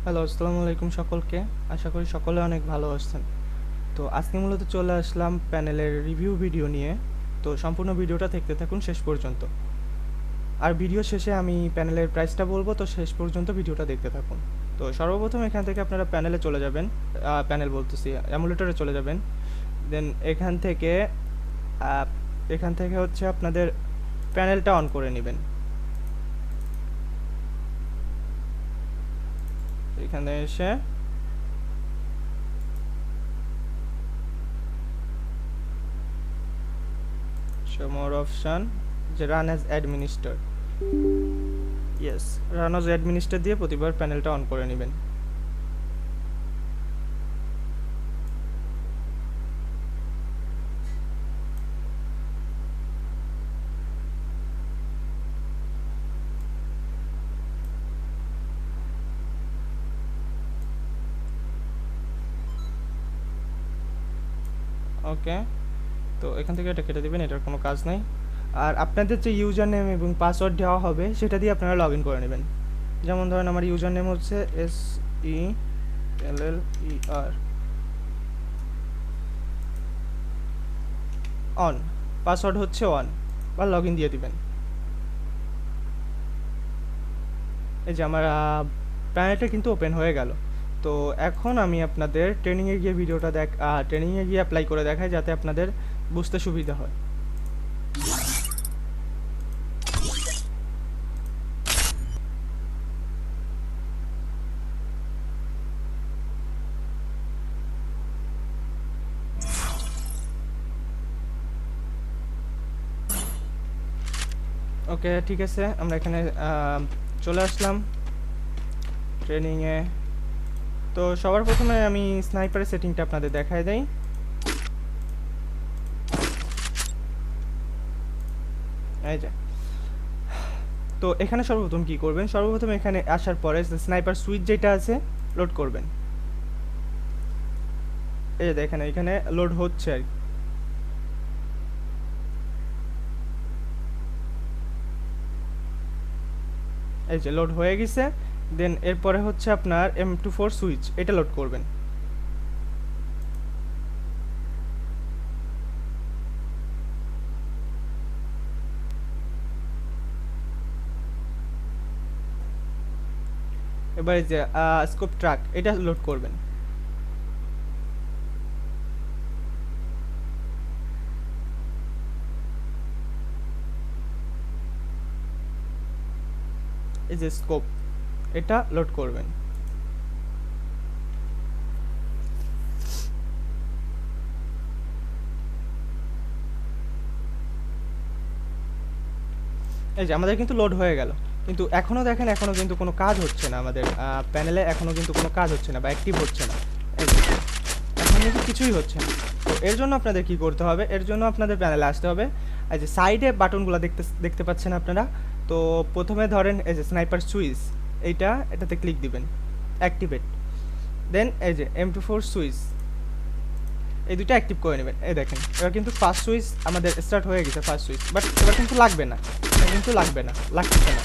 Hello, আসসালামু আলাইকুম সকলকে। আশা করি সকলে অনেক ভালো আছেন। তো আজকে মূলত চলে আসলাম প্যানেলের রিভিউ ভিডিও নিয়ে। তো সম্পূর্ণ ভিডিওটা দেখতে থাকুন শেষ পর্যন্ত। আর ভিডিও শেষে আমি প্যানেলের প্রাইসটা বলবো, তো শেষ পর্যন্ত ভিডিওটা দেখতে থাকুন। তো সর্বপ্রথম এখান থেকে আপনারা প্যানেলে চলে যাবেন, প্যানেল বলতেছি এমুলেটরে চলে যাবেন। দেন আহ, এখান থেকে হচ্ছে আপনাদের প্যানেলটা অন করে নেবেন। এখানে এসে show more option, যে run as administrator, yes, run as administrator দিয়ে প্রতিবার প্যানেলটা অন করে নেবেন। ওকে, তো এখান থেকে এটা কেটে দেবেন, এটার কোনো কাজ নাই। আর আপনাদের যে ইউজার নেম এবং পাসওয়ার্ড দেওয়া হবে সেটা দিয়ে আপনারা লগ ইন করে নেবেন। যেমন ধরেন আমার ইউজার নেম হচ্ছে SELLER, অন, পাসওয়ার্ড হচ্ছে ওয়ান, বা লগ ইন দিয়ে দিবেন। এই যে আমার প্যানেলটা কিন্তু ওপেন হয়ে গেল। তো এখন আমি আপনাদের ট্রেনিংয়ে গিয়ে ট্রেনিংয়ে গিয়ে অ্যাপ্লাই করে দেখাই, যাতে আপনাদের বুঝতে সুবিধা হয়। ওকে, ঠিক আছে, আমরা এখানে চলে আসলাম ট্রেনিংয়ে। তো সবার প্রথমে আমি স্নাইপারের সেটিংটা আপনাদের দেখায় দেই। এই যে, তো এখানে সর্বপ্রথম কি করবেন, সর্বপ্রথম এখানে আসার পরে স্নাইপার সুইচ যেটা আছে লোড করবেন। এই যে দেখেন এখানে লোড হচ্ছে আর কি। এই যে লোড হয়ে গেছে। দেন এরপরে হচ্ছে আপনার M24 সুইচ, এটা লোড করবেন। এবার এই যে স্কোপ ট্রাক, এটা লোড করবেন। এই যে স্কোপ, এটা লোড করবেন। এই যে আমাদের কিন্তু লোড হয়ে গেল, কিন্তু এখনও দেখেন এখনও কিন্তু কোনো কাজ হচ্ছে না আমাদের প্যানেলে, এখনও কিন্তু কোনো কাজ হচ্ছে না বা অ্যাক্টিভ হচ্ছে না। এই যে এখন কিন্তু কিছুই হচ্ছে না। তো এর জন্য আপনাদের কি করতে হবে, এর জন্য আপনাদের প্যানেলে আসতে হবে। এই যে সাইডে বাটনগুলো দেখতে পাচ্ছেন আপনারা। তো প্রথমে ধরেন এই যে স্নাইপার সুইচ, এটাতে ক্লিক দিবেন, অ্যাক্টিভেট। দেন এই যে M24 সুইচ, এই দুটো অ্যাক্টিভ করে নেবেন। এই দেখেন এবার কিন্তু ফার্স্ট সুইচ আমাদের স্টার্ট হয়ে গেছে, ফার্স্ট সুইচ, বাট এবার কিন্তু লাগবে না, লাগতেছে না,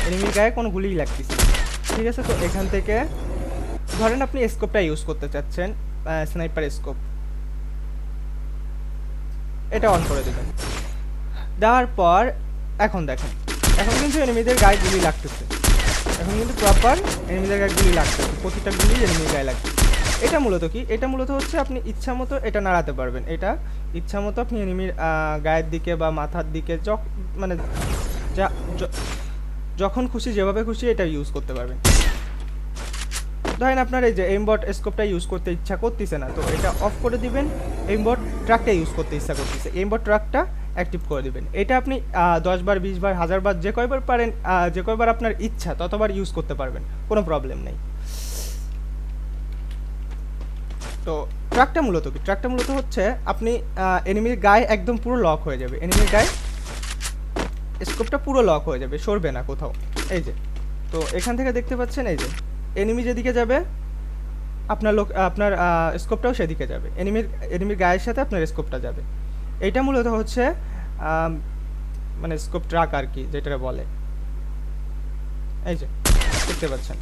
এনিমির গায়ে কোনো গুলিই লাগতেছে না। ঠিক আছে, তো এখান থেকে ধরেন আপনি স্কোপটা ইউজ করতে চাচ্ছেন, স্নাইপার স্কোপ, এটা অন করে দেবেন। দেওয়ার পর এখন দেখেন, এখন কিন্তু এনিমিদের গায়ে গুলি লাগতেছে, এখন কিন্তু প্রপার এনিমিদের গায়ে গুলি লাগতেছে, প্রতিটা গুলি এনিমির গায়ে লাগছে। এটা মূলত কি, এটা মূলত হচ্ছে আপনি ইচ্ছা মতো এটা নাড়াতে পারবেন, এটা ইচ্ছা মতো আপনি এনিমির গায়ের দিকে বা মাথার দিকে মানে যা যখন খুশি যেভাবে খুশি এটা ইউজ করতে পারবেন। ধরেন আপনার এই যে এইমবট স্কোপটা ইউজ করতে ইচ্ছা করতেছে না, তো এটা অফ করে দিবেন। এইমবট ট্রাকটা ইউজ করতে ইচ্ছা করতেছে, এইমবট ট্রাকটা অ্যাক্টিভ করে দিবেন। এটা আপনি 10 বার 20 বার 1000 বার যে কয়বার পারেন, যে কয়বার আপনার ইচ্ছা ততবার ইউজ করতে পারবেন, কোনো প্রবলেম নেই। তো ট্রাকটা মূলত হচ্ছে আপনি এনিমির গায়ে একদম পুরো লক হয়ে যাবে, এনিমির গায়ে স্কোপটা পুরো লক হয়ে যাবে, সরবে না কোথাও। এই যে, তো এখান থেকে দেখতে পাচ্ছেন এই যে এনিমি যেদিকে যাবে আপনার স্কোপটাও সেদিকে যাবে, এনিমির গায়ের সাথে আপনার স্কোপটা যাবে। এইটা মূলত হচ্ছে মানে স্কোপ ট্রাক আর কি, যেটা বলে। এই যে দেখতে পাচ্ছেন,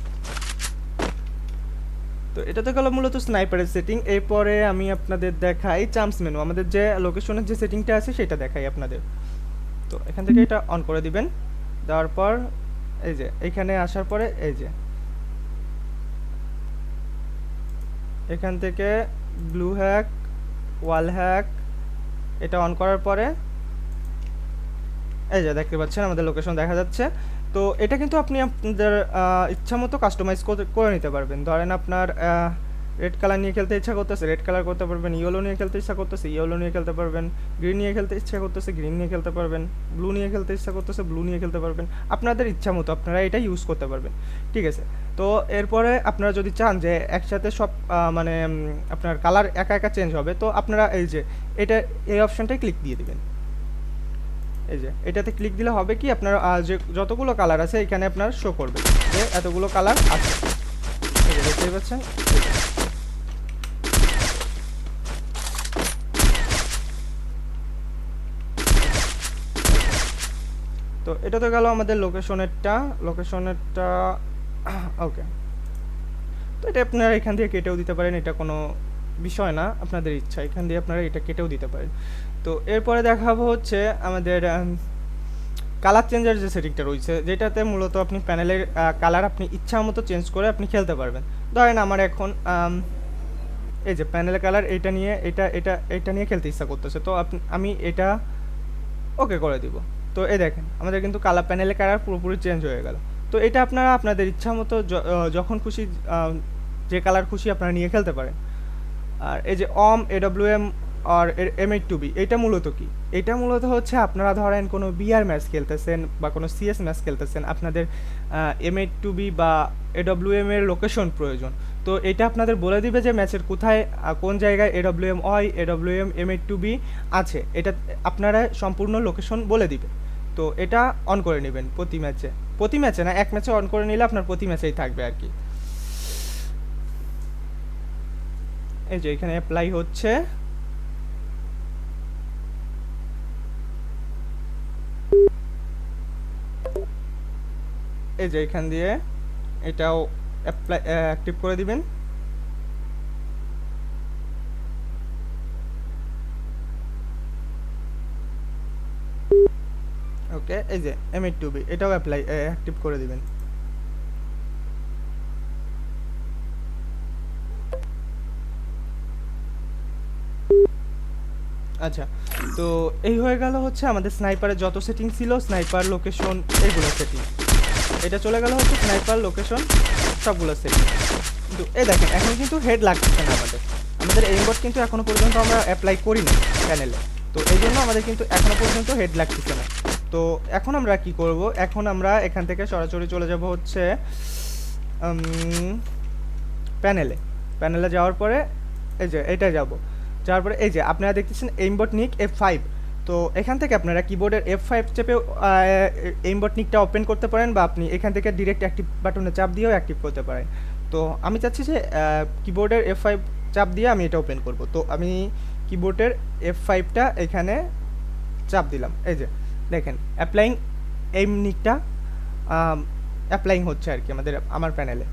তো এটা তো গেল মূলত স্নাইপারের সেটিং। এরপরে আমি আপনাদের দেখাই চাম্পস মেনু, আমাদের যে লোকেশনের যে সেটিংটা আছে সেটা দেখাই আপনাদের। তো এখান থেকে এটা অন করে দিবেন, দেওয়ার পর এই যে এখানে আসার পরে এই যে এখান থেকে ব্লু হ্যাক, ওয়াল হ্যাক এটা অন করার পরে এই যে দেখতে পাচ্ছেন আমাদের লোকেশন দেখা যাচ্ছে। তো এটা কিন্তু আপনি আপনাদের ইচ্ছা মতো কাস্টমাইজ করে নিতে পারবেন। ধরেন আপনার রেড কালার নিয়ে খেলতে ইচ্ছা করতেছে রেড কালার করতে পারবেন, ইয়েলো নিয়ে খেলতে ইচ্ছা করতেছে ইয়েলো নিয়ে খেলতে পারবেন, গ্রিন নিয়ে খেলতে ইচ্ছা করতেছে গ্রিন নিয়ে খেলতে পারবেন, ব্লু নিয়ে খেলতে ইচ্ছা করতেছে ব্লু নিয়ে খেলতে পারবেন। আপনাদের ইচ্ছা মতো আপনারা এটা ইউজ করতে পারবেন, ঠিক আছে। তো এরপরে আপনারা যদি চান যে একসাথে সব মানে আপনার কালার একা একা চেঞ্জ হবে, তো আপনারা এই যে এটা এই অপশানটায় ক্লিক দিয়ে দিবেন। এই যে এটাতে ক্লিক দিলে হবে কি আপনার যে যতগুলো কালার আছে এখানে আপনার শো করবে যে এতগুলো কালার আছে, এই যে দেখতে পাচ্ছেন। তো এটা তো গেল আমাদের লোকেশনেরটা ওকে। তো এটা আপনারা এখান থেকে কেটেও দিতে পারেন, এটা কোনো বিষয় না, আপনাদের ইচ্ছা, এখান দিয়ে আপনারা এটা কেটেও দিতে পারেন। তো এরপরে দেখাবো হচ্ছে আমাদের কালার চেঞ্জের যে সেটিংটা রয়েছে, যেটাতে মূলত আপনি প্যানেলের কালার আপনি ইচ্ছা মতো চেঞ্জ করে আপনি খেলতে পারবেন। ধরেন আমার এখন এই যে প্যানেলের কালার এটা নিয়ে এটা নিয়ে খেলতে ইচ্ছা করতেছে, তো আমি এটা ওকে করে দিব। তো এই দেখেন আমাদের কিন্তু কালার প্যানেলের কালার পুরোপুরি চেঞ্জ হয়ে গেল। তো এটা আপনারা আপনাদের ইচ্ছা মতো যখন খুশি যে কালার খুশি আপনারা নিয়ে খেলতে পারেন। আর এই যে AWM আর M82B এটা মূলত কি, এটা মূলত হচ্ছে আপনারা ধরেন কোনো বিআর ম্যাচ খেলতেছেন বা কোনো সিএস ম্যাচ খেলতেছেন, আপনাদের M82B বা AWM এর লোকেশন প্রয়োজন। তো এটা আপনাদের বলে দিবে যে ম্যাচের কোথায় কোন জায়গায় AWM হয়, AWM M82B আছে, এটা আপনারা সম্পূর্ণ লোকেশন বলে দিবে। তো এটা অন করে নেবেন প্রতি ম্যাচে না, এক ম্যাচে অন করে নিলে আপনার প্রতি ম্যাচেই থাকবে আর কি। এই যে এখানে অ্যাপ্লাই হচ্ছে, এই যে এখান দিয়ে এটাও অ্যাপ্লাই অ্যাক্টিভ করে দিবেন। ওকে, এই যে M82B এটাও অ্যাপ্লাই অ্যাক্টিভ করে দিবেন। আচ্ছা, তো এই হয়ে গেল হচ্ছে আমাদের স্নাইপারের যত সেটিং ছিল, স্নাইপার লোকেশন এগুলো সেটিং। এটা চলে গেল হচ্ছে স্নাইপার লোকেশন সবগুলো সেটিং। কিন্তু এই দেখেন এখন কিন্তু হেড লাগতেছে না আমাদের এইমবট কিন্তু এখনো পর্যন্ত আমরা অ্যাপ্লাই করিনি প্যানেলে। তো এই জন্য আমাদের কিন্তু এখনো পর্যন্ত হেড লাগতেছে না। তো এখন আমরা কি করব, এখন আমরা এখান থেকে সরাসরি চলে যাব হচ্ছে প্যানেলে যাওয়ার পরে এই যে এটা যাওয়ার পরে এই যে আপনারা দেখতেছেন এইমবট নিক F5। তো এখান থেকে আপনারা কিবোর্ডের F5 চেপে এইমবট নিকটা ওপেন করতে পারেন, বা আপনি এখান থেকে ডিরেক্ট অ্যাক্টিভ বাটনে চাপ দিয়েও অ্যাক্টিভ করতে পারেন। তো আমি চাচ্ছি যে কিবোর্ডের F5 চাপ দিয়ে আমি এটা ওপেন করব। তো আমি কিবোর্ডের F5টা এখানে চাপ দিলাম, এই যে দেখেন অ্যাপ্লাইং এইম নিকটা অ্যাপ্লাইং হচ্ছে আর কি আমার প্যানেলে।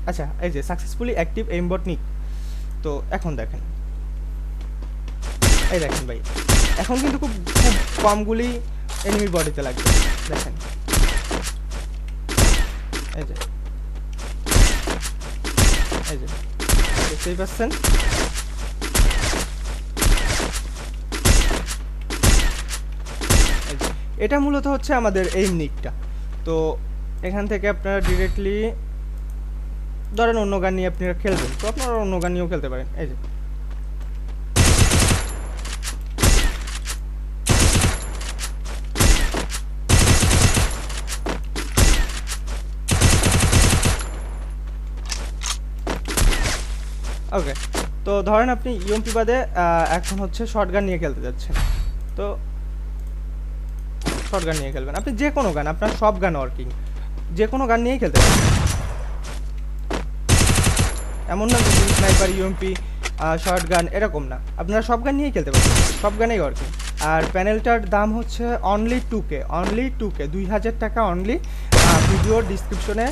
আচ্ছা, এই যে সাকসেসফুলি অ্যাক্টিভ এইমবট নিক। তো এখন দেখেন, এই দেখেন ভাই এখন কিন্তু খুব কমগুলি এনিমির বডিতে লাগবে, দেখেন এই যে দেখতেই পাচ্ছেন। এটা মূলত হচ্ছে আমাদের এইম নিকটা। তো এখান থেকে আপনারা ডিরেক্টলি ধরেন অন্য গান নিয়ে আপনারা খেলবেন, তো আপনারা অন্য গান নিয়েও খেলতে পারেন। এই যে ওকে, তো ধরেন আপনি ইউএমপি বাদে এখন হচ্ছে শর্টগান নিয়ে খেলতে যাচ্ছেন, তো শর্টগান নিয়ে খেলবেন আপনি, যে কোনো গান, আপনার সব গান ওয়ার্কিং, যে কোনো গান নিয়েই খেলতে পারেন। এমন না যে স্নাইপার ইউএমপি শর্টগান এরকম না, আপনারা সব গান নিয়েই খেলতে পারেন, সব গানেই ওয়ার্কিং। আর প্যানেলটার দাম হচ্ছে অনলি 2K 2000 টাকা অনলি। ভিডিওর ডিসক্রিপশনে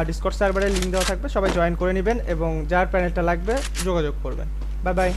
ডিসকর্ড সার্ভারের লিঙ্ক দেওয়া থাকবে, সবাই জয়েন করে নেবেন এবং যার প্যানেলটা লাগবে যোগাযোগ করবেন। Bye bye.